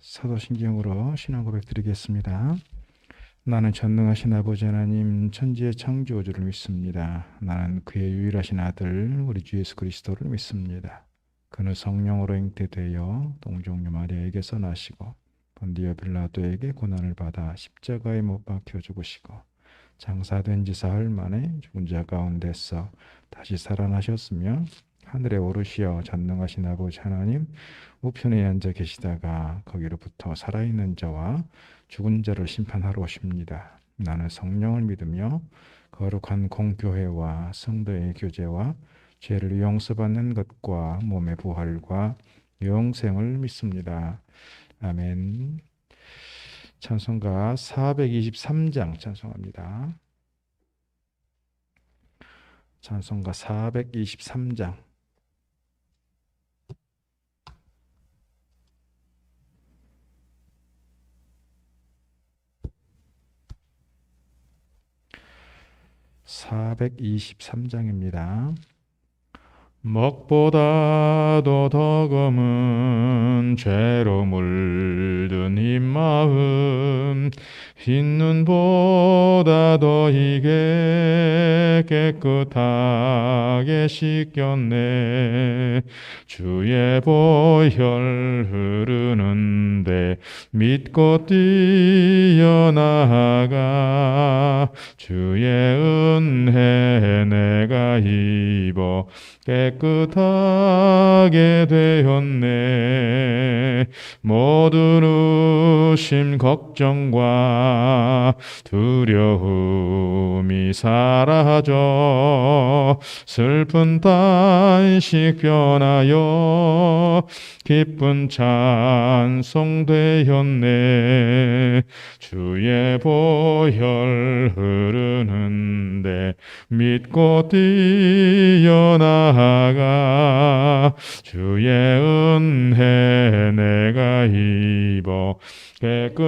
사도신경으로 신앙 고백 드리겠습니다. 나는 전능하신 아버지 하나님 천지의 창조주를 믿습니다. 나는 그의 유일하신 아들 우리 주 예수 그리스도를 믿습니다. 그는 성령으로 잉태되어 동정녀 마리아에게서 나시고 본디오 빌라도에게 고난을 받아 십자가에 못 박혀 죽으시고 장사된 지 사흘 만에 죽은 자 가운데서 다시 살아나셨으며 하늘에 오르시어 전능하신 아버지 하나님 우편에 앉아 계시다가 거기로부터 살아있는 자와 죽은 자를 심판하러 오십니다. 나는 성령을 믿으며 거룩한 공교회와 성도의 교제와 죄를 용서받는 것과 몸의 부활과 영생을 믿습니다. 아멘. 찬송가 423장 찬송합니다. 찬송가 423장. (423장입니다) 먹보다도 더 검은 죄로 물든 이 마음 흰 눈보다 더 이게 깨끗하게 씻겼네. 주의 보혈 흐르는데 믿고 뛰어나가 주의 은혜 내가 입어 깨끗하게 되었네. 모든 의심 걱정과 두려움이 사라져 슬픈 단식 변하여 기쁜 찬송 되었네. 주의 보혈 흐르는데 믿고 뛰어나가 주의 은혜 내가 입어 깨끗하게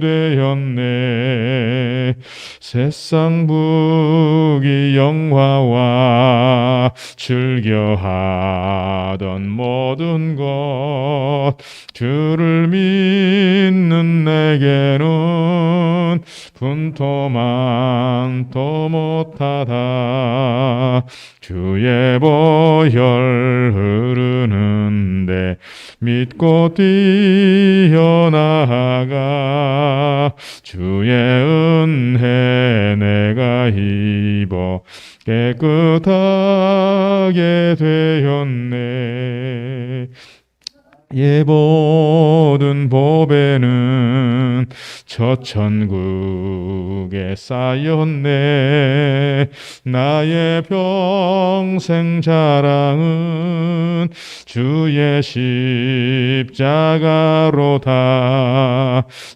되었네. 세상 부귀 영화와 즐겨하던 모든 것 주를 믿는 내게는 분토만도 못하다. 주의 보혈 흐르는데 믿고 뛰어나가 주의 은혜 내가 입어 깨끗하게 되었네. 예 모든 보배는 저 천국에 쌓였네. 나의 평생 자랑은 주의 십자가로다.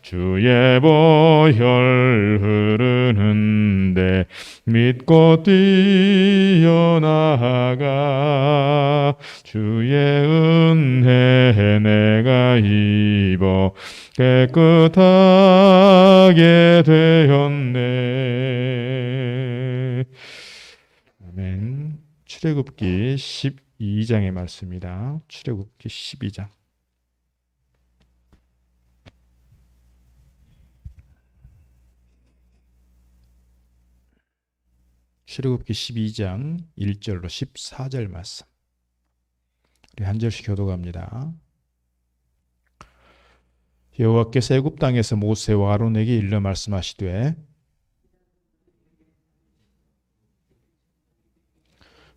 주의 보혈 흐르는데 믿고 뛰어나가 주의 은혜 내가 입어 깨끗하게 되었네. 아멘. 출애굽기 12장의 말씀입니다. 출애굽기 12장. 출애굽기 12장 1절로 14절 말씀. 우리 한 절씩 교독합니다. 여호와께서 애굽 땅에서 모세와 아론에게 일러 말씀하시되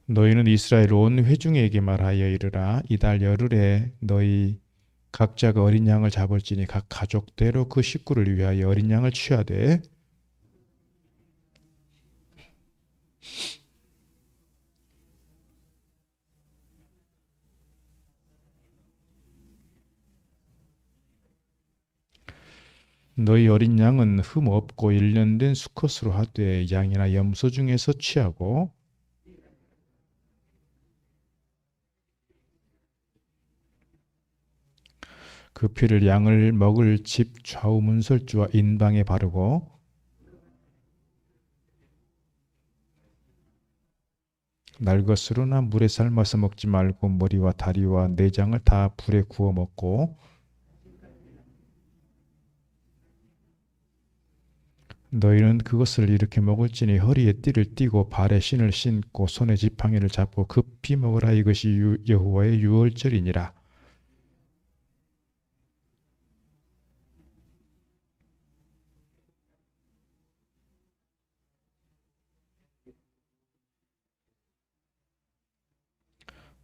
너희는 이스라엘 온 회중에게 말하여 이르라. 이달 열흘에 너희 각자가 어린 양을 잡을지니 각 가족대로 그 식구를 위하여 어린 양을 취하되 너희 어린 양은 흠 없고 1년 된 수컷으로 하되 양이나 염소 중에서 취하고 그 피를 양을 먹을 집 좌우 문설주와 인방에 바르고 날 것으로나 물에 삶아서 먹지 말고 머리와 다리와 내장을 다 불에 구워 먹고 너희는 그것을 이렇게 먹을지니 허리에 띠를 띠고 발에 신을 신고 손에 지팡이를 잡고 급히 먹으라. 이것이 여호와의 유월절이니라.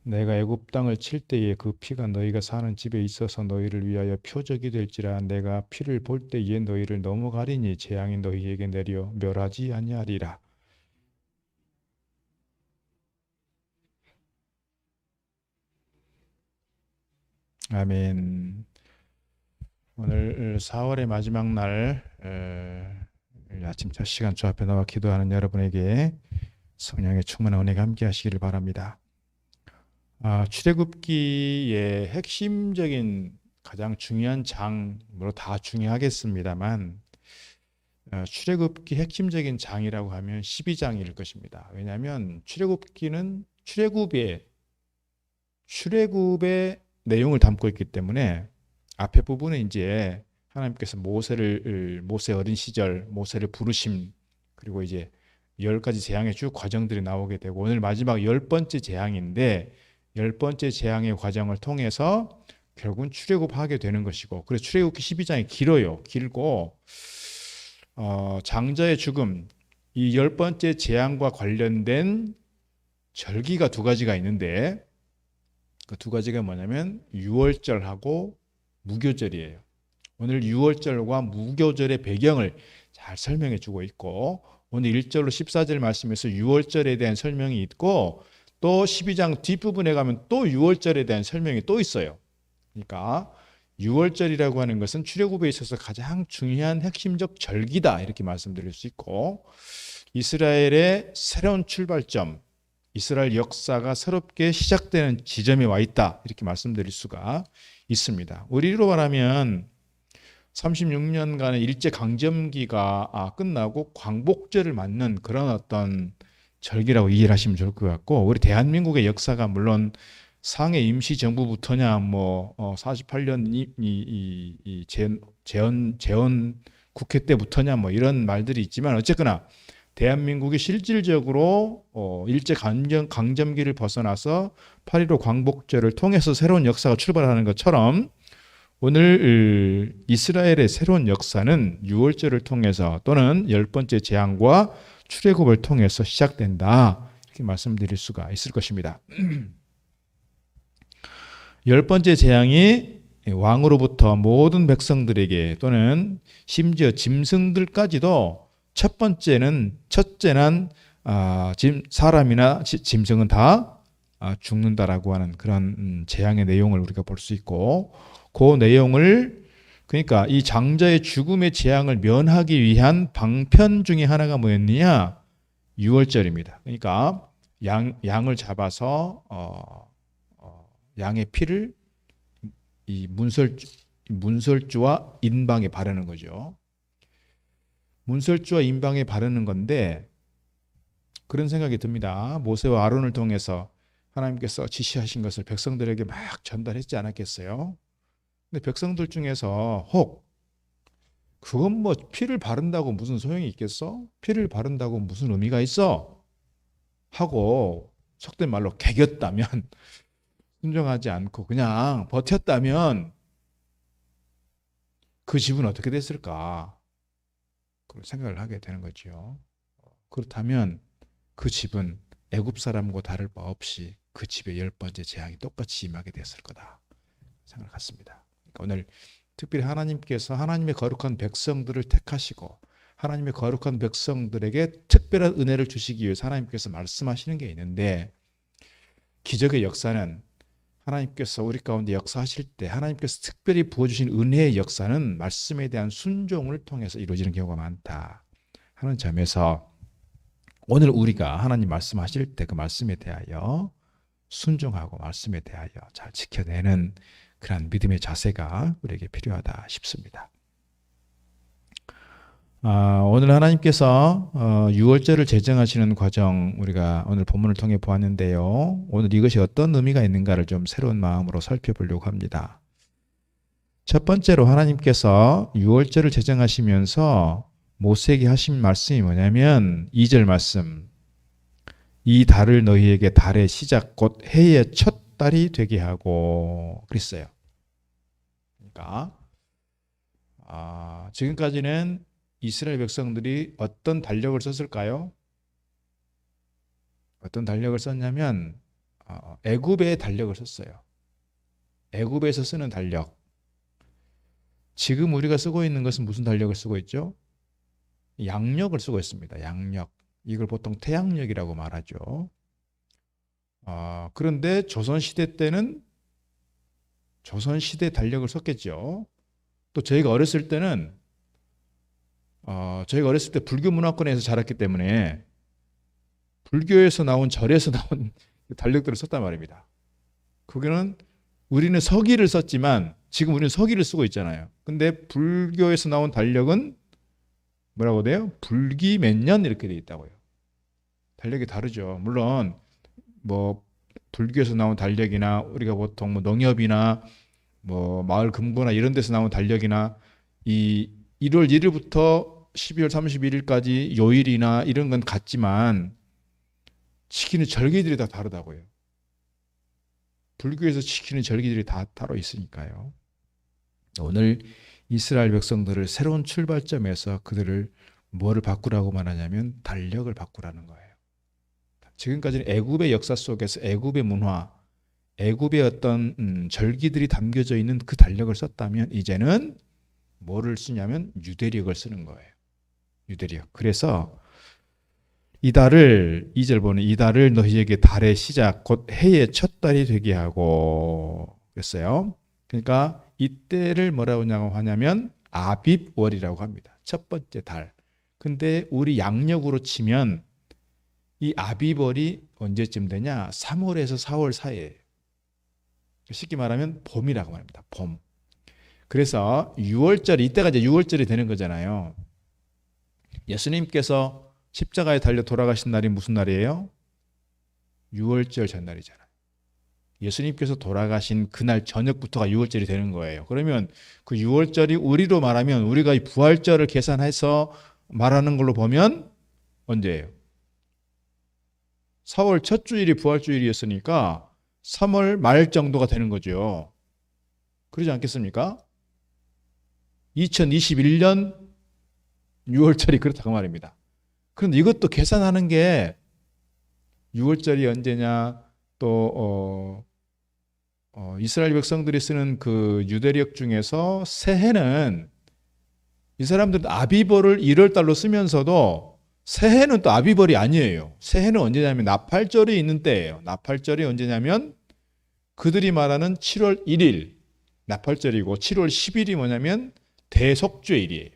내가 애굽 땅을 칠 때에 그 피가 너희가 사는 집에 있어서 너희를 위하여 표적이 될지라. 내가 피를 볼 때에 너희를 넘어가리니 재앙이 너희에게 내려 멸하지 아니하리라. 아멘. 오늘 4월의 마지막 날 아침 첫 시간 주 앞에 나와 기도하는 여러분에게 성령의 충만한 은혜가 함께 하시기를 바랍니다. 출애굽기의 핵심적인 가장 중요한 장, 물론 다 중요하겠습니다만 출애굽기 핵심적인 장이라고 하면 12장일 것입니다. 왜냐하면 출애굽기는 출애굽의 내용을 담고 있기 때문에 앞에 부분은 이제 하나님께서 모세 어린 시절 모세를 부르심, 그리고 이제 10가지 재앙의 쭉 과정들이 나오게 되고 오늘 마지막 10번째 재앙인데 10번째 재앙의 과정을 통해서 결국은 출애굽하게 되는 것이고, 그래서 출애굽기 12장이 길고 장자의 죽음, 이 10번째 재앙과 관련된 절기가 두 가지가 있는데 그 두 가지가 뭐냐면 유월절하고 무교절이에요. 오늘 유월절과 무교절의 배경을 잘 설명해 주고 있고, 오늘 1절로 14절 말씀에서 유월절에 대한 설명이 있고, 또 12장 뒷부분에 가면 또 유월절에 대한 설명이 또 있어요. 그러니까 유월절이라고 하는 것은 출애굽에 있어서 가장 중요한 핵심적 절기다, 이렇게 말씀드릴 수 있고, 이스라엘의 새로운 출발점, 이스라엘 역사가 새롭게 시작되는 지점에 와 있다, 이렇게 말씀드릴 수가 있습니다. 우리로 말하면 36년간의 일제강점기가 끝나고 광복절을 맞는 그런 어떤 절기라고 이해를 하시면 좋을 것 같고, 우리 대한민국의 역사가 물론 상해 임시정부부터냐 48년 이 재헌 국회 때부터냐 이런 말들이 있지만, 어쨌거나 대한민국이 실질적으로 일제강점기를 벗어나서 8.15 광복절을 통해서 새로운 역사가 출발하는 것처럼 오늘 이스라엘의 새로운 역사는 유월절을 통해서 또는 10번째 재앙과 출애굽을 통해서 시작된다, 이렇게 말씀드릴 수가 있을 것입니다. 10번째 재앙이 왕으로부터 모든 백성들에게 또는 심지어 짐승들까지도 첫째는 사람이나 짐승은 다 죽는다라고 하는 그런 재앙의 내용을 우리가 볼 수 있고, 그 내용을, 그러니까 이 장자의 죽음의 재앙을 면하기 위한 방편 중에 하나가 뭐였느냐? 유월절입니다. 그러니까 양을 잡아서 양의 피를 이 문설주와 인방에 바르는 거죠. 문설주와 인방에 바르는 건데, 그런 생각이 듭니다. 모세와 아론을 통해서 하나님께서 지시하신 것을 백성들에게 막 전달했지 않았겠어요? 근데 백성들 중에서 혹 그건 피를 바른다고 무슨 소용이 있겠어? 피를 바른다고 무슨 의미가 있어? 하고 속된 말로 개겼다면, 순종하지 않고 그냥 버텼다면 그 집은 어떻게 됐을까? 그런 생각을 하게 되는 거죠. 그렇다면 그 집은 애굽 사람과 다를 바 없이 그 집의 10번째 재앙이 똑같이 임하게 됐을 거다 생각을 갖습니다. 그러니까 오늘 특별히 하나님께서 하나님의 거룩한 백성들을 택하시고 하나님의 거룩한 백성들에게 특별한 은혜를 주시기 위해서 하나님께서 말씀하시는 게 있는데, 기적의 역사는 하나님께서 우리 가운데 역사하실 때 하나님께서 특별히 부어주신 은혜의 역사는 말씀에 대한 순종을 통해서 이루어지는 경우가 많다 하는 점에서 오늘 우리가 하나님 말씀하실 때 그 말씀에 대하여 순종하고 말씀에 대하여 잘 지켜내는 그런 믿음의 자세가 우리에게 필요하다 싶습니다. 오늘 하나님께서 6월절을 제정하시는 과정 우리가 오늘 본문을 통해 보았는데요. 오늘 이것이 어떤 의미가 있는가를 좀 새로운 마음으로 살펴보려고 합니다. 첫 번째로 하나님께서 6월절을 제정하시면서 모세에게 하신 말씀이 뭐냐면 2절 말씀, 이 달을 너희에게 달의 시작 곧 해의 첫 달이 되게 하고 그랬어요. 그러니까 지금까지는 이스라엘 백성들이 어떤 달력을 썼을까요? 어떤 달력을 썼냐면 애굽의 달력을 썼어요. 애굽에서 쓰는 달력. 지금 우리가 쓰고 있는 것은 무슨 달력을 쓰고 있죠? 양력을 쓰고 있습니다. 양력. 이걸 보통 태양력이라고 말하죠. 그런데 조선시대 때는 조선시대 달력을 썼겠죠. 또 저희가 어렸을 때는 저희가 어렸을 때 불교 문화권에서 자랐기 때문에 불교에서 나온 절에서 나온 달력들을 썼단 말입니다. 거기는 우리는 서기를 썼지만 지금 우리는 서기를 쓰고 있잖아요. 근데 불교에서 나온 달력은 뭐라고 돼요? 불기 몇 년 이렇게 돼 있다고요. 달력이 다르죠. 물론 뭐 불교에서 나온 달력이나 우리가 보통 뭐 농협이나 뭐 마을 금고나 이런 데서 나온 달력이나 이 1월 1일부터 12월 31일까지 요일이나 이런 건 같지만 지키는 절기들이 다 다르다고요. 불교에서 지키는 절기들이 다 따로 있으니까요. 오늘 이스라엘 백성들을 새로운 출발점에서 그들을 뭐를 바꾸라고 말하냐면 달력을 바꾸라는 거예요. 지금까지는 애굽의 역사 속에서 애굽의 문화, 애굽의 어떤 절기들이 담겨져 있는 그 달력을 썼다면 이제는 뭐를 쓰냐면 유대력을 쓰는 거예요. 유대력. 그래서 이 달을 2절 보는 이 달을 너희에게 달의 시작 곧 해의 첫 달이 되게 하고 그랬어요. 그러니까 이때를 뭐라고 하냐면 아빕월이라고 합니다. 첫 번째 달. 근데 우리 양력으로 치면 이 아빕월이 언제쯤 되냐? 3월에서 4월 사이에요. 쉽게 말하면 봄이라고 말합니다. 봄. 그래서 6월절, 이때가 이제 6월절이 되는 거잖아요. 예수님께서 십자가에 달려 돌아가신 날이 무슨 날이에요? 6월절 전날이잖아요. 예수님께서 돌아가신 그날 저녁부터가 6월절이 되는 거예요. 그러면 그 6월절이 우리로 말하면 우리가 이 부활절을 계산해서 말하는 걸로 보면 언제예요? 4월 첫 주일이 부활주일이었으니까 3월 말 정도가 되는 거죠. 그러지 않겠습니까? 2021년 6월절이 그렇다고 말입니다. 그런데 이것도 계산하는 게 6월절이 언제냐 또 이스라엘 백성들이 쓰는 그 유대력 중에서 새해는 이 사람들은 아비벌을 1월 달로 쓰면서도 새해는 또 아비벌이 아니에요. 새해는 언제냐면 나팔절이 있는 때예요. 나팔절이 언제냐면 그들이 말하는 7월 1일 나팔절이고 7월 10일이 뭐냐면 대속죄일이에요.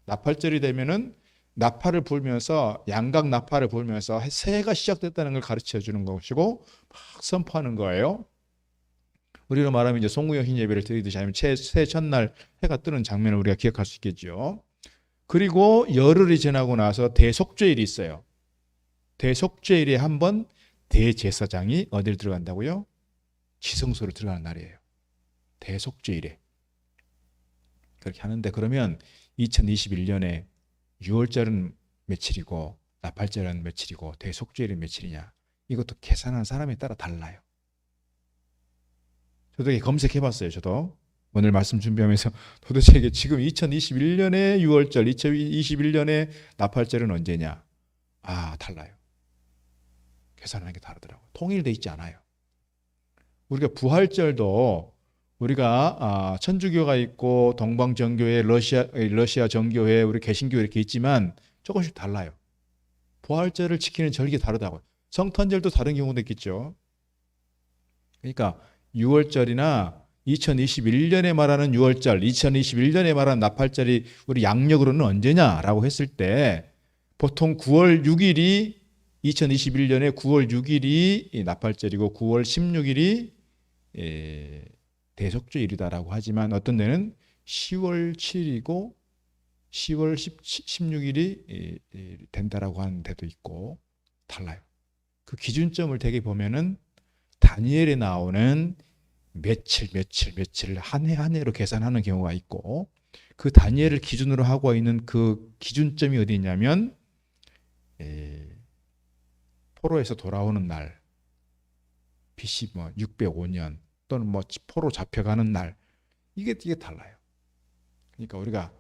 나팔절이 되면은 나팔을 불면서 양각 나팔을 불면서 새해가 시작됐다는 걸 가르쳐 주는 것이고 막 선포하는 거예요. 우리로 말하면 이제 송구영 흰예배를 드리듯이 아니면 새해 첫날 해가 뜨는 장면을 우리가 기억할 수 있겠죠. 그리고 열흘이 지나고 나서 대속죄일이 있어요. 대속죄일에 한번 대제사장이 어디를 들어간다고요? 지성소를 들어가는 날이에요. 대속죄일에. 그렇게 하는데 그러면 2021년에 6월절은 며칠이고 나팔절은 며칠이고 대속죄일은 며칠이냐? 이것도 계산하는 사람에 따라 달라요. 저도 검색해봤어요. 저도 오늘 말씀 준비하면서 도대체 이게 지금 2021년에 6월절, 2021년에 나팔절은 언제냐? 달라요. 계산하는 게 다르더라고요. 통일돼 있지 않아요. 우리가 부활절도 우리가 천주교가 있고 동방정교회, 러시아 정교회, 우리 개신교 이렇게 있지만 조금씩 달라요. 부활절을 지키는 절기 다르다고요. 성탄절도 다른 경우도 있겠죠. 그러니까 6월절이나 2021년에 말하는 6월절, 2021년에 말하는 나팔절이 우리 양력으로는 언제냐라고 했을 때 보통 9월 6일이 2021년에 9월 6일이 나팔절이고 9월 16일이 대속죄일이다라고 하지만 어떤 데는 10월 7일이고 10월 16일이 된다라고 하는 데도 있고 달라요. 그 기준점을 대개 보면은 다니엘에 나오는 며칠 한 해 한 해로 계산하는 경우가 있고, 그 다니엘을 기준으로 하고 있는 그 기준점이 어디 있냐면 포로에서 돌아오는 날, BC 뭐 605년 또는 뭐 포로 잡혀가는 날, 이게 달라요. 그러니까 우리가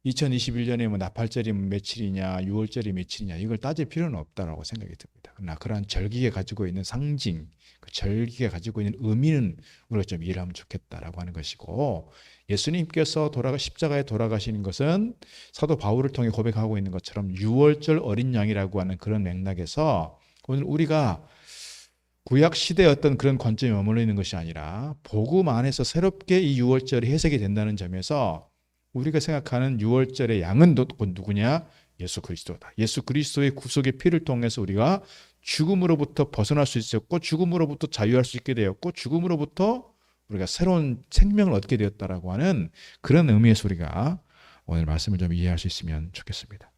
2021년에 뭐 나팔절이 며칠이냐, 6월절이 며칠이냐 이걸 따질 필요는 없다라고 생각이 듭니다. 그러나 그러한 절기가 가지고 있는 상징, 그 절기가 가지고 있는 의미는 우리가 좀 이해를 하면 좋겠다라고 하는 것이고, 예수님께서 십자가에 돌아가시는 것은 사도 바울을 통해 고백하고 있는 것처럼 6월절 어린 양이라고 하는 그런 맥락에서 오늘 우리가 구약 시대의 어떤 그런 관점에 머물러 있는 것이 아니라 복음 안에서 새롭게 이 6월절이 해석이 된다는 점에서 우리가 생각하는 6월절의 양은 누구냐? 예수 그리스도다. 예수 그리스도의 구속의 피를 통해서 우리가 죽음으로부터 벗어날 수 있었고, 죽음으로부터 자유할 수 있게 되었고, 죽음으로부터 우리가 새로운 생명을 얻게 되었다라고 하는 그런 의미에서 우리가 오늘 말씀을 좀 이해할 수 있으면 좋겠습니다.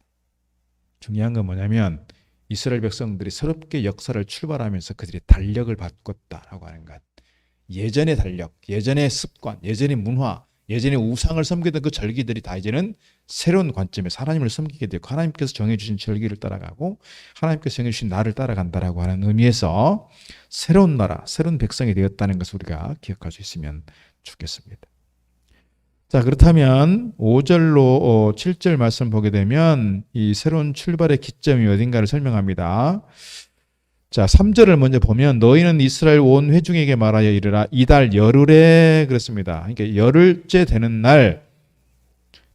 중요한 건 뭐냐면 이스라엘 백성들이 새롭게 역사를 출발하면서 그들이 달력을 바꿨다라고 하는 것. 예전의 달력, 예전의 습관, 예전의 문화, 예전에 우상을 섬기던 그 절기들이 다 이제는 새로운 관점에서 하나님을 섬기게 되고, 하나님께서 정해주신 절기를 따라가고 하나님께서 정해주신 나를 따라간다라고 하는 의미에서 새로운 나라, 새로운 백성이 되었다는 것을 우리가 기억할 수 있으면 좋겠습니다. 자, 그렇다면 5절로 7절 말씀 보게 되면 이 새로운 출발의 기점이 어딘가를 설명합니다. 자, 3절을 먼저 보면 너희는 이스라엘 온 회중에게 말하여 이르라. 이달 열흘에, 그렇습니다. 그러니까 열흘째 되는 날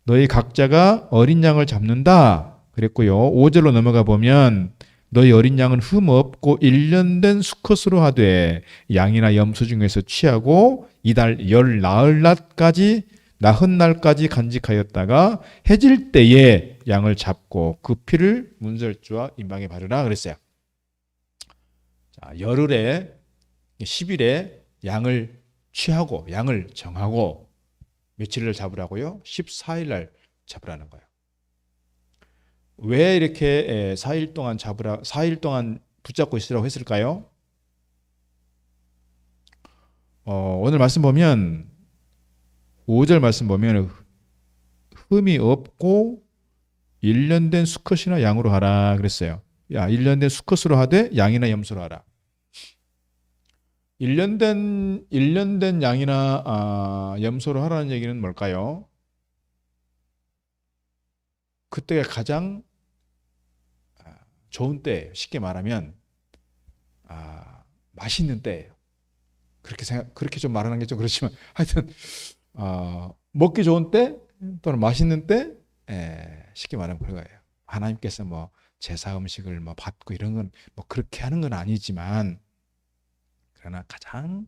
너희 각자가 어린 양을 잡는다 그랬고요. 5절로 넘어가 보면 너희 어린 양은 흠 없고 1년 된 수컷으로 하되 양이나 염소 중에서 취하고 이달 열 나흔 날까지 간직하였다가 해질 때에 양을 잡고 그 피를 문설주와 임방에 바르라 그랬어요. 자, 열흘에 10일에 양을 취하고 양을 정하고 며칠을 잡으라고요? 14일 날 잡으라는 거예요. 왜 이렇게 4일 동안 붙잡고 있으라고 했을까요? 오늘 말씀 보면 5절 말씀 보면 흠이 없고 1년 된 수컷이나 양으로 하라 그랬어요. 야, 1년 된 수컷으로 하되 양이나 염소로 하라. 1년 된 양이나 염소로 하라는 얘기는 뭘까요? 그때가 가장 좋은 때예요. 쉽게 말하면 맛있는 때예요. 그렇게 좀 말하는 게 좀 그렇지만 하여튼 먹기 좋은 때 또는 맛있는 때, 쉽게 말하면 그거예요. 하나님께서 뭐 제사 음식을 뭐 받고 이런 건 뭐 그렇게 하는 건 아니지만, 그러나 가장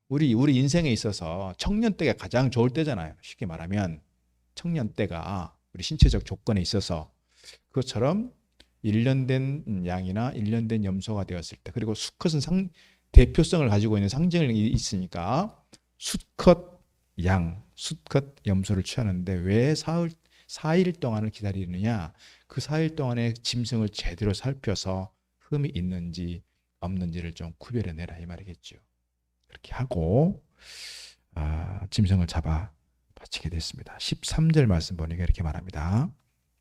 우리 인생에 있어서 청년 때가 가장 좋을 때잖아요. 쉽게 말하면 청년 때가 우리 신체적 조건에 있어서 그것처럼 1년 된 양이나 1년 된 염소가 되었을 때, 그리고 수컷은 대표성을 가지고 있는 상징이 있으니까 수컷 양, 수컷 염소를 취하는데 왜 4일 동안을 기다리느냐? 그 4일 동안의 짐승을 제대로 살펴서 흠이 있는지 없는지를 좀 구별해내라 이 말이겠죠. 그렇게 하고 짐승을 잡아 바치게 됐습니다. 13절 말씀 보니까 이렇게 말합니다.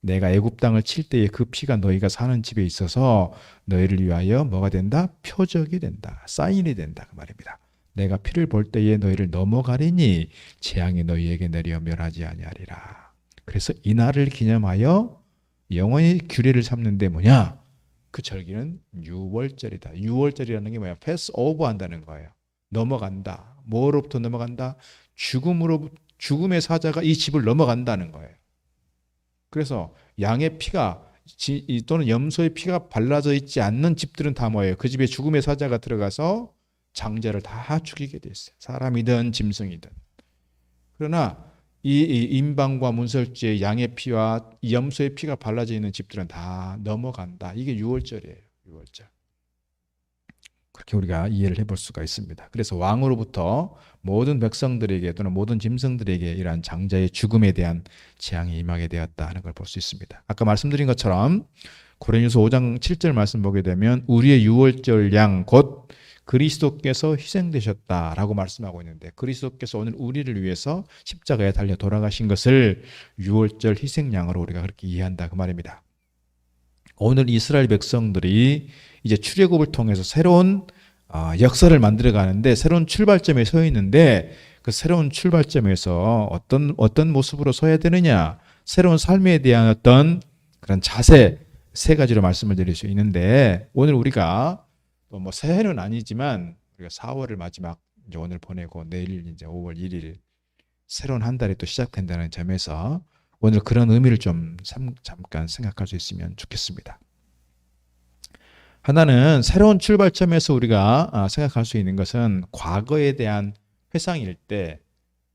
내가 애굽 땅을 칠 때에 그 피가 너희가 사는 집에 있어서 너희를 위하여 뭐가 된다? 표적이 된다. 사인이 된다. 그 말입니다. 내가 피를 볼 때에 너희를 넘어가리니 재앙이 너희에게 내려 멸하지 아니하리라. 그래서 이 날을 기념하여 영원히 규례를 삼는데 뭐냐? 그 절기는 6월절이다. 6월절이라는 게 뭐야? 패스 오버 한다는 거예요. 넘어간다. 뭐로부터 넘어간다? 죽음의 사자가 이 집을 넘어간다는 거예요. 그래서 양의 피가 또는 염소의 피가 발라져 있지 않는 집들은 다 뭐예요? 그 집에 죽음의 사자가 들어가서 장자를 다 죽이게 됐어요. 사람이든 짐승이든. 그러나 이 임방과 문설주의 양의 피와 염소의 피가 발라져 있는 집들은 다 넘어간다. 이게 6월절이에요. 6월절. 그렇게 우리가 이해를 해볼 수가 있습니다. 그래서 왕으로부터 모든 백성들에게 또는 모든 짐승들에게 이러한 장자의 죽음에 대한 재앙이 임하게 되었다 하는 걸 볼 수 있습니다. 아까 말씀드린 것처럼 고린도서 5장 7절 말씀 보게 되면 우리의 유월절 양 곧 그리스도께서 희생되셨다라고 말씀하고 있는데, 그리스도께서 오늘 우리를 위해서 십자가에 달려 돌아가신 것을 유월절 희생양으로 우리가 그렇게 이해한다 그 말입니다. 오늘 이스라엘 백성들이 이제 출애굽을 통해서 새로운 역사를 만들어 가는데 새로운 출발점에 서 있는데, 그 새로운 출발점에서 어떤 모습으로 서야 되느냐, 새로운 삶에 대한 어떤 그런 자세 세 가지로 말씀을 드릴 수 있는데, 오늘 우리가 뭐 새해는 아니지만 우리가 4월을 마지막 이제 오늘 보내고 내일 이제 5월 1일 새로운 한 달이 또 시작된다는 점에서 오늘 그런 의미를 좀 잠깐 생각할 수 있으면 좋겠습니다. 하나는 새로운 출발점에서 우리가 생각할 수 있는 것은 과거에 대한 회상일 때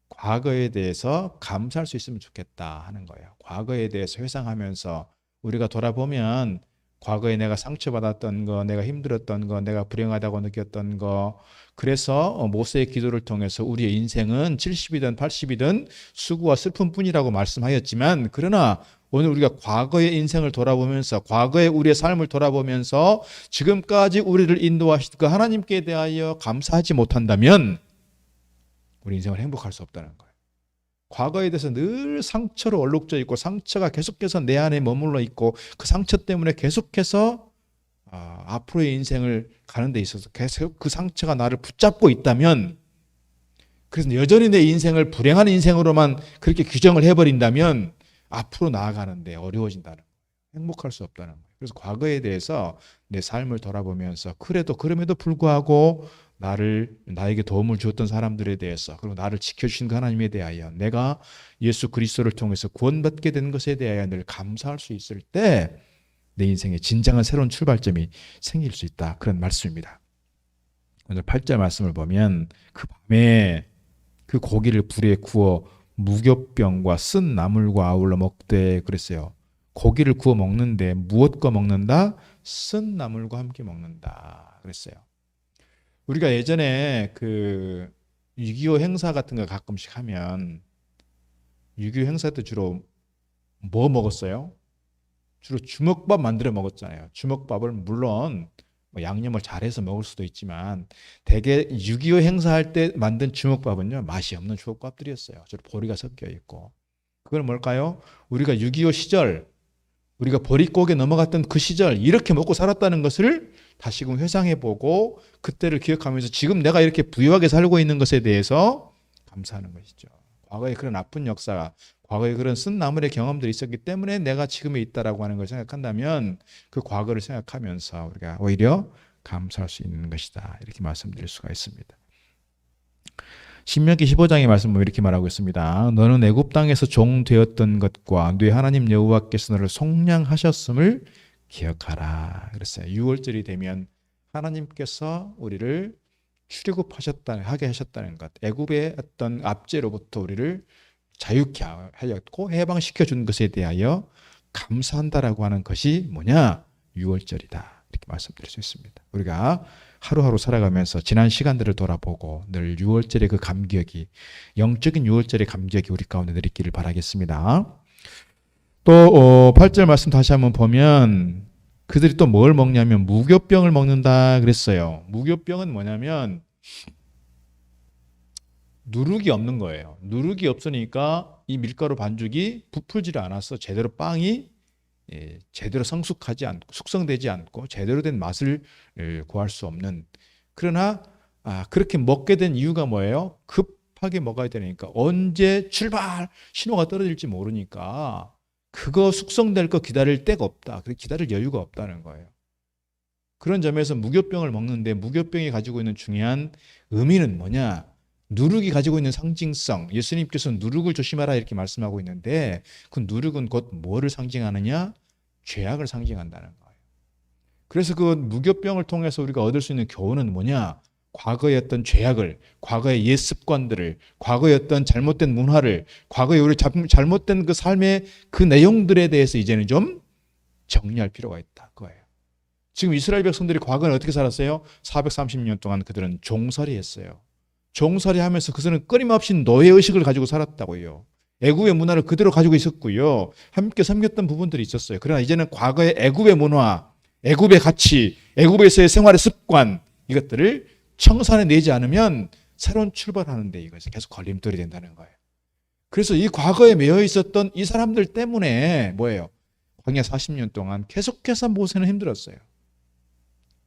과거에 대해서 감사할 수 있으면 좋겠다 하는 거예요. 과거에 대해서 회상하면서 우리가 돌아보면 과거에 내가 상처받았던 거, 내가 힘들었던 거, 내가 불행하다고 느꼈던 거, 그래서 모세의 기도를 통해서 우리의 인생은 70이든 80이든 수고와 슬픔뿐이라고 말씀하였지만, 그러나 오늘 우리가 과거의 인생을 돌아보면서 과거의 우리의 삶을 돌아보면서 지금까지 우리를 인도하신 그 하나님께 대하여 감사하지 못한다면 우리 인생을 행복할 수 없다는 거예요. 과거에 대해서 늘 상처로 얼룩져 있고 상처가 계속해서 내 안에 머물러 있고 그 상처 때문에 계속해서 앞으로의 인생을 가는 데 있어서 계속 그 상처가 나를 붙잡고 있다면, 그래서 여전히 내 인생을 불행한 인생으로만 그렇게 규정을 해버린다면 앞으로 나아가는데 어려워진다는 거예요. 행복할 수 없다는 거예요. 그래서 과거에 대해서 내 삶을 돌아보면서 그럼에도 불구하고 나에게 도움을 주었던 사람들에 대해서, 그리고 나를 지켜주신 그 하나님에 대하여, 내가 예수 그리스도를 통해서 구원받게 된 것에 대하여 늘 감사할 수 있을 때 내 인생에 진정한 새로운 출발점이 생길 수 있다, 그런 말씀입니다. 오늘 8절 말씀을 보면 그 밤에 그 고기를 불에 구워 무교병과 쓴 나물과 아울러 먹되 그랬어요. 고기를 구워 먹는데 무엇과 먹는다? 쓴 나물과 함께 먹는다 그랬어요. 우리가 예전에 그 6.25 행사 같은 거 가끔씩 하면 6.25 행사 때 주로 뭐 먹었어요? 주로 주먹밥 만들어 먹었잖아요. 주먹밥을 물론 뭐 양념을 잘해서 먹을 수도 있지만 대개 6.25 행사할 때 만든 주먹밥은요, 맛이 없는 주먹밥들이었어요. 주로 보리가 섞여 있고. 그건 뭘까요? 우리가 6.25 시절, 우리가 보릿고개 넘어갔던 그 시절 이렇게 먹고 살았다는 것을 다시금 회상해보고 그때를 기억하면서 지금 내가 이렇게 부유하게 살고 있는 것에 대해서 감사하는 것이죠. 과거에 그런 아픈 역사, 과거에 그런 쓴 나물의 경험들이 있었기 때문에 내가 지금에 있다라고 하는 걸 생각한다면 그 과거를 생각하면서 우리가 오히려 감사할 수 있는 것이다, 이렇게 말씀드릴 수가 있습니다. 신명기 15장의 말씀은 이렇게 말하고 있습니다. 너는 애굽 땅에서 종 되었던 것과 네 하나님 여호와께서 너를 속량하셨음을 기억하라 그랬어요. 6월절이 되면 하나님께서 우리를 하게 하셨다는 것, 애굽의 어떤 압제로부터 우리를 자유케 하였고 해방시켜 준 것에 대하여 감사한다라고 하는 것이 뭐냐? 6월절이다, 이렇게 말씀드릴 수 있습니다. 우리가 하루하루 살아가면서 지난 시간들을 돌아보고 늘 6월절의 그 감격이, 영적인 6월절의 감격이 우리 가운데 늘 있기를 바라겠습니다. 또 8절 말씀 다시 한번 보면 그들이 또 뭘 먹냐면 무교병을 먹는다 그랬어요. 무교병은 뭐냐면 누룩이 없는 거예요. 누룩이 없으니까 이 밀가루 반죽이 부풀지를 않아서 제대로 빵이 제대로 성숙하지 않고 숙성되지 않고 제대로 된 맛을 구할 수 없는, 그러나 그렇게 먹게 된 이유가 뭐예요? 급하게 먹어야 되니까, 언제 출발 신호가 떨어질지 모르니까 그거 숙성될 거 기다릴 데가 없다, 기다릴 여유가 없다는 거예요. 그런 점에서 무교병을 먹는데 무교병이 가지고 있는 중요한 의미는 뭐냐? 누룩이 가지고 있는 상징성, 예수님께서는 누룩을 조심하라 이렇게 말씀하고 있는데 그 누룩은 곧 뭐를 상징하느냐? 죄악을 상징한다는 거예요. 그래서 그 무교병을 통해서 우리가 얻을 수 있는 교훈은 뭐냐? 과거의 어떤 죄악을, 과거의 옛 습관들을, 과거의 어떤 잘못된 문화를, 과거의 우리 잘못된 그 삶의 그 내용들에 대해서 이제는 좀 정리할 필요가 있다, 그거예요. 지금 이스라엘 백성들이 과거에 어떻게 살았어요? 430년 동안 그들은 종살이 했어요. 종살이 하면서 그들은 끊임없이 노예의식을 가지고 살았다고요. 애굽의 문화를 그대로 가지고 있었고요. 함께 섬겼던 부분들이 있었어요. 그러나 이제는 과거의 애굽의 문화, 애굽의 가치, 애굽에서의 생활의 습관, 이것들을 청산해 내지 않으면 새로운 출발하는 데 이것이 계속 걸림돌이 된다는 거예요. 그래서 이 과거에 매여 있었던 이 사람들 때문에 뭐예요? 광야 40년 동안 계속해서 모세는 힘들었어요.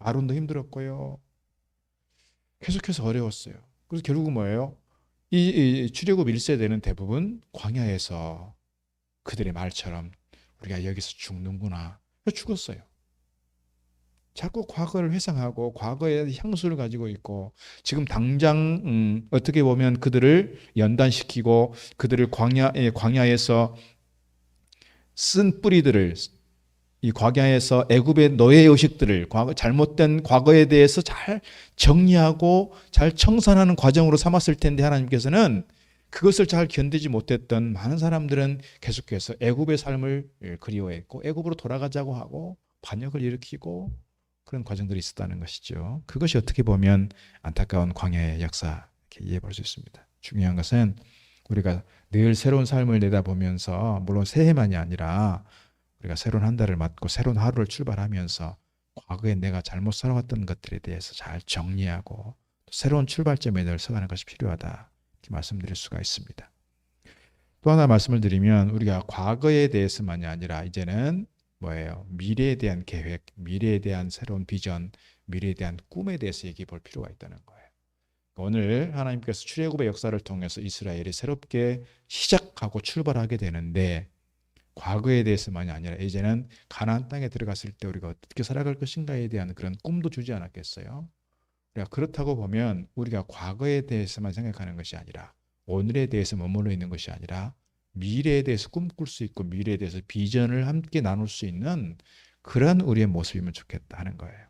아론도 힘들었고요. 계속해서 어려웠어요. 그래서 결국은 뭐예요? 이 출애굽 1세대는 대부분 광야에서 그들의 말처럼 우리가 여기서 죽는구나. 죽었어요. 자꾸 과거를 회상하고 과거의 향수를 가지고 있고 지금 당장 어떻게 보면 그들을 연단시키고 그들을 광야에서 쓴 뿌리들을 이 광야에서 애굽의 노예 의식들을 잘못된 과거에 대해서 잘 정리하고 잘 청산하는 과정으로 삼았을 텐데 하나님께서는 그것을 잘 견디지 못했던 많은 사람들은 계속해서 애굽의 삶을 그리워했고 애굽으로 돌아가자고 하고 반역을 일으키고 그런 과정들이 있었다는 것이죠. 그것이 어떻게 보면 안타까운 광야의 역사 이렇게 이해해 볼 수 있습니다. 중요한 것은 우리가 늘 새로운 삶을 내다보면서 물론 새해만이 아니라 우리가 새로운 한 달을 맞고 새로운 하루를 출발하면서 과거에 내가 잘못 살아왔던 것들에 대해서 잘 정리하고 새로운 출발점에 늘 서가는 것이 필요하다 이렇게 말씀드릴 수가 있습니다. 또 하나 말씀을 드리면 우리가 과거에 대해서만이 아니라 이제는 뭐예요? 미래에 대한 계획, 미래에 대한 새로운 비전, 미래에 대한 꿈에 대해서 얘기해 볼 필요가 있다는 거예요. 오늘 하나님께서 출애굽의 역사를 통해서 이스라엘이 새롭게 시작하고 출발하게 되는데 과거에 대해서만이 아니라 이제는 가나안 땅에 들어갔을 때 우리가 어떻게 살아갈 것인가에 대한 그런 꿈도 주지 않았겠어요? 그렇다고 보면 우리가 과거에 대해서만 생각하는 것이 아니라 오늘에 대해서 머물러 있는 것이 아니라 미래에 대해서 꿈꿀 수 있고 미래에 대해서 비전을 함께 나눌 수 있는 그런 우리의 모습이면 좋겠다 하는 거예요.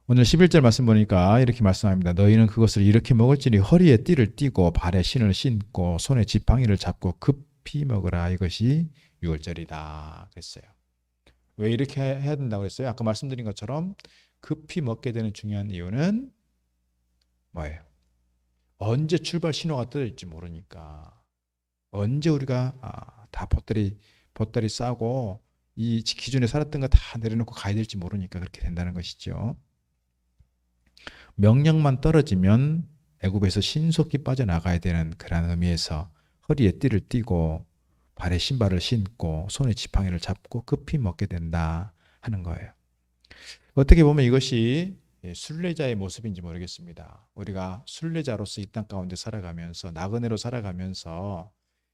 오늘 11절 말씀 보니까 이렇게 말씀합니다. 너희는 그것을 이렇게 먹을지니 허리에 띠를 띠고 발에 신을 신고 손에 지팡이를 잡고 급히 먹으라. 이것이 유월절이다 그랬어요. 왜 이렇게 해야 된다고 그랬어요? 아까 말씀드린 것처럼 급히 먹게 되는 중요한 이유는 뭐예요? 언제 출발 신호가 떠질지 모르니까 언제 우리가 다 보따리 싸고 이 기존에 살았던 거 다 내려놓고 가야 될지 모르니까 그렇게 된다는 것이죠. 명령만 떨어지면 애굽에서 신속히 빠져나가야 되는 그런 의미에서 허리에 띠를 띠고 발에 신발을 신고 손에 지팡이를 잡고 급히 먹게 된다 하는 거예요. 어떻게 보면 이것이 순례자의 모습인지 모르겠습니다. 우리가 순례자로서 이 땅 가운데 살아가면서 나그네로 살아가면서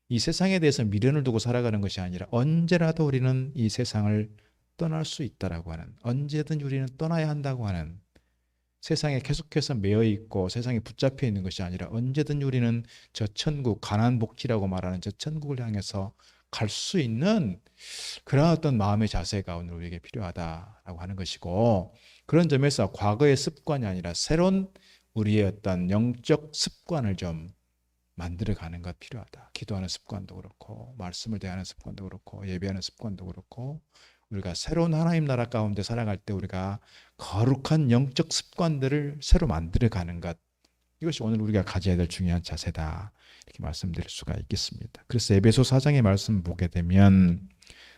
이 세상에 대해서 미련을 두고 살아가는 것이 아니라 언제라도 우리는 이 세상을 떠날 수 있다라고 하는 언제든 우리는 떠나야 한다고 하는 세상에 계속해서 매여 있고 세상에 붙잡혀 있는 것이 아니라 언제든 우리는 저 천국 가나안 복지라고 말하는 저 천국을 향해서 갈 수 있는 그런 어떤 마음의 자세가 오늘 우리에게 필요하다라고 하는 것이고 그런 점에서 과거의 습관이 아니라 새로운 우리의 어떤 영적 습관을 좀 만들어가는 것 필요하다. 기도하는 습관도 그렇고 말씀을 대하는 습관도 그렇고 예배하는 습관도 그렇고 우리가 새로운 하나님 나라 가운데 살아갈 때 우리가 거룩한 영적 습관들을 새로 만들어가는 것 이것이 오늘 우리가 가져야 될 중요한 자세다. 이렇게 말씀드릴 수가 있겠습니다. 그래서 에베소 4장의 말씀 보게 되면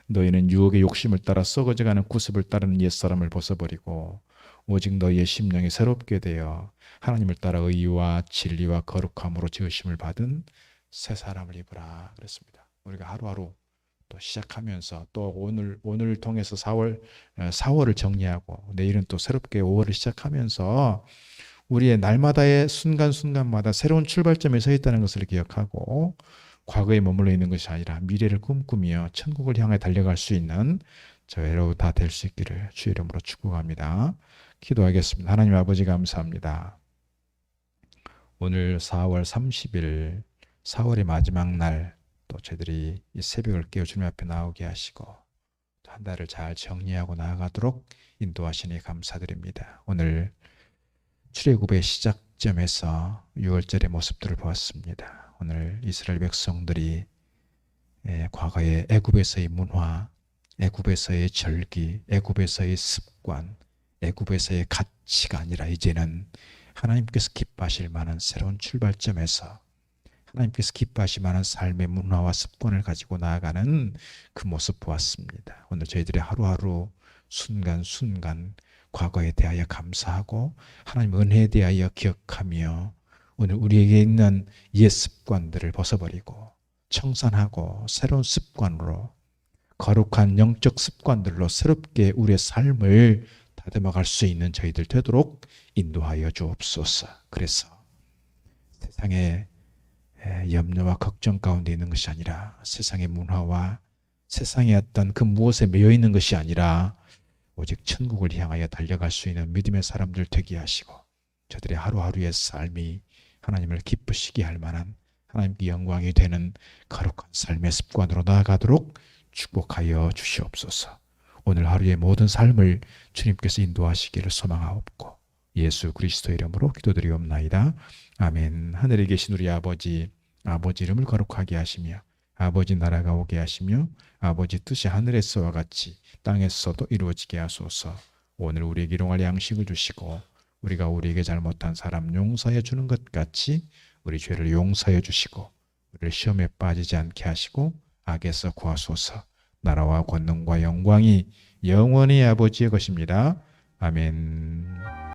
너희는 유혹의 욕심을 따라 썩어져가는 구습을 따르는 옛사람을 벗어버리고 오직 너희의 심령이 새롭게 되어 하나님을 따라 의와 진리와 거룩함으로 지으심을 받은 새 사람을 입으라 그랬습니다. 우리가 하루하루 또 시작하면서 또 오늘 통해서 4월을 정리하고 내일은 또 새롭게 5월을 시작하면서 우리의 날마다의 순간순간마다 새로운 출발점에 서 있다는 것을 기억하고 과거에 머물러 있는 것이 아니라 미래를 꿈꾸며 천국을 향해 달려갈 수 있는 저희로 다 될 수 있기를 주의 이름으로 축복합니다. 기도하겠습니다. 하나님 아버지 감사합니다. 오늘 4월 30일 4월의 마지막 날 또 저희들이 이 새벽을 깨어 주님 앞에 나오게 하시고 또 한 달을 잘 정리하고 나아가도록 인도하시니 감사드립니다. 오늘 출애굽의 시작점에서 6월절의 모습들을 보았습니다. 오늘 이스라엘 백성들이 과거의 애굽에서의 문화 애굽에서의 절기, 애굽에서의 습관, 애굽에서의 가치가 아니라 이제는 하나님께서 기뻐하실 만한 새로운 출발점에서 하나님께서 기뻐하실 만한 삶의 문화와 습관을 가지고 나아가는 그 모습 보았습니다. 오늘 저희들의 하루하루 순간순간 과거에 대하여 감사하고 하나님 은혜에 대하여 기억하며 오늘 우리에게 있는 옛 습관들을 벗어버리고 청산하고 새로운 습관으로 거룩한 영적 습관들로 새롭게 우리의 삶을 다듬어갈 수 있는 저희들 되도록 인도하여 주옵소서. 그래서 세상에 염려와 걱정 가운데 있는 것이 아니라 세상의 문화와 세상의 어떤 그 무엇에 매여 있는 것이 아니라 오직 천국을 향하여 달려갈 수 있는 믿음의 사람들 되게 하시고 저들의 하루하루의 삶이 하나님을 기쁘시게 할 만한 하나님께 영광이 되는 거룩한 삶의 습관으로 나아가도록 축복하여 주시옵소서. 오늘 하루의 모든 삶을 주님께서 인도하시기를 소망하옵고 예수 그리스도 이름으로 기도드리옵나이다. 아멘. 하늘에 계신 우리 아버지 이름을 거룩하게 하시며 아버지 나라가 오게 하시며 아버지 뜻이 하늘에서와 같이 땅에서도 이루어지게 하소서. 오늘 우리에게 일용할 양식을 주시고 우리가 우리에게 잘못한 사람 용서해 주는 것 같이 우리 죄를 용서해 주시고 우리를 시험에 빠지지 않게 하시고 악에서 구하소서. 나라와 권능과 영광이 영원히 아버지의 것입니다. 아멘.